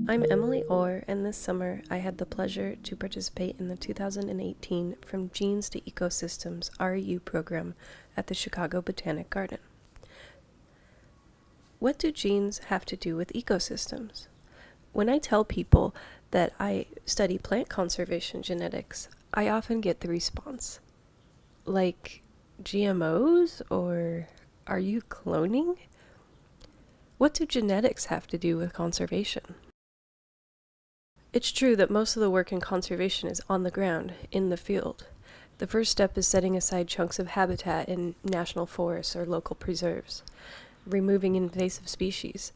I'm Emily Orr, and this summer I had the pleasure to participate in the 2018 From Genes to Ecosystems REU program at the Chicago Botanic Garden. What do genes have to do with ecosystems? When I tell people that I study plant conservation genetics, I often get the response, like, GMOs, or are you cloning? What do genetics have to do with conservation? It's true that most of the work in conservation is on the ground, in the field. The first step is setting aside chunks of habitat in national forests or local preserves, removing invasive species.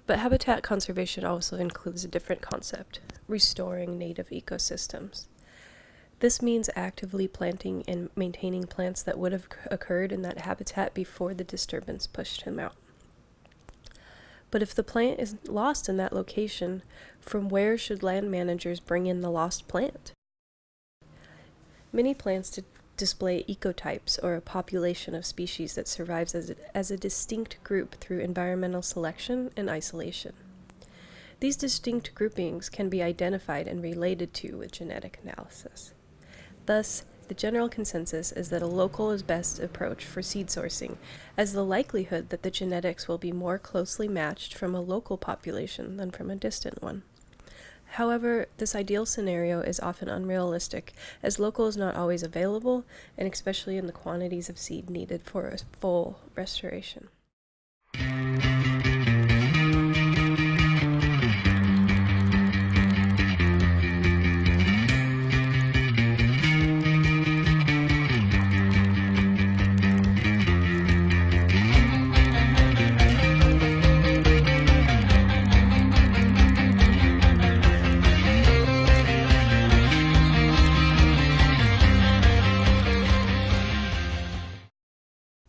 But habitat conservation also includes a different concept, restoring native ecosystems. This means actively planting and maintaining plants that would have occurred in that habitat before the disturbance pushed them out. But if the plant is lost in that location, from where should land managers bring in the lost plant? Many plants display ecotypes, or a population of species that survives as a distinct group through environmental selection and isolation. These distinct groupings can be identified and related to with genetic analysis. Thus, the general consensus is that a local is best approach for seed sourcing, as the likelihood that the genetics will be more closely matched from a local population than from a distant one. However, this ideal scenario is often unrealistic, as local is not always available, and especially in the quantities of seed needed for a full restoration.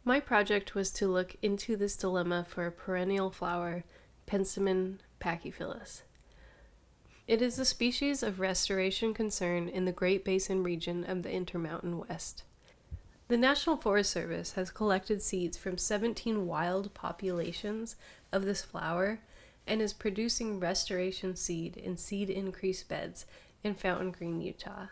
My project was to look into this dilemma for a perennial flower, Penstemon pachyphilus. It is a species of restoration concern in the Great Basin region of the Intermountain West. The National Forest Service has collected seeds from 17 wild populations of this flower and is producing restoration seed in seed increase beds in Fountain Green, Utah.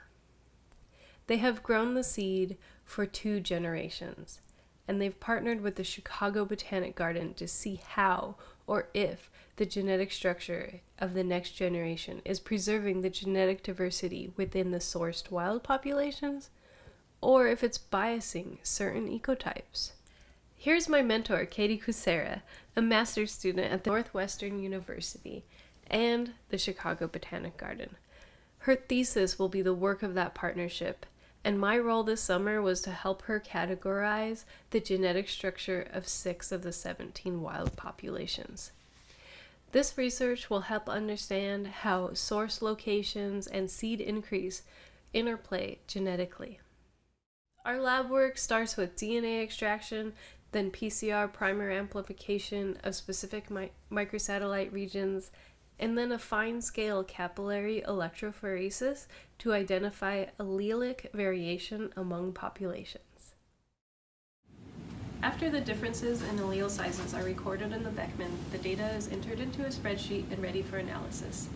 They have grown the seed for 2 generations, and they've partnered with the Chicago Botanic Garden to see how, or if, the genetic structure of the next generation is preserving the genetic diversity within the sourced wild populations, or if it's biasing certain ecotypes. Here's my mentor, Katie Kucera, a master's student at the Northwestern University and the Chicago Botanic Garden. Her thesis will be the work of that partnership, and my role this summer was to help her categorize the genetic structure of 6 of the 17 wild populations. This research will help understand how source locations and seed increase interplay genetically. Our lab work starts with DNA extraction, then PCR primer amplification of specific microsatellite regions, and then a fine-scale capillary electrophoresis to identify allelic variation among populations. After the differences in allele sizes are recorded in the Beckman, the data is entered into a spreadsheet and ready for analysis.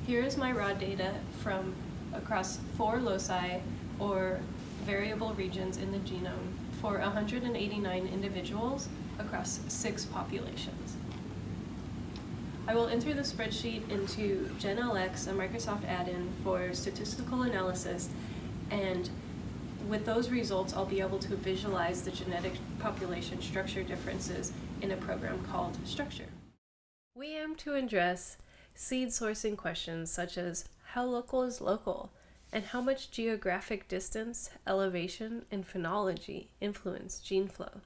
Here is my raw data from across 4 loci, or variable regions in the genome, for 189 individuals across 6 populations. I will enter the spreadsheet into GenLX, a Microsoft add-in for statistical analysis, and with those results I'll be able to visualize the genetic population structure differences in a program called Structure. We aim to address seed sourcing questions such as how local is local, and how much geographic distance, elevation, and phenology influence gene flow.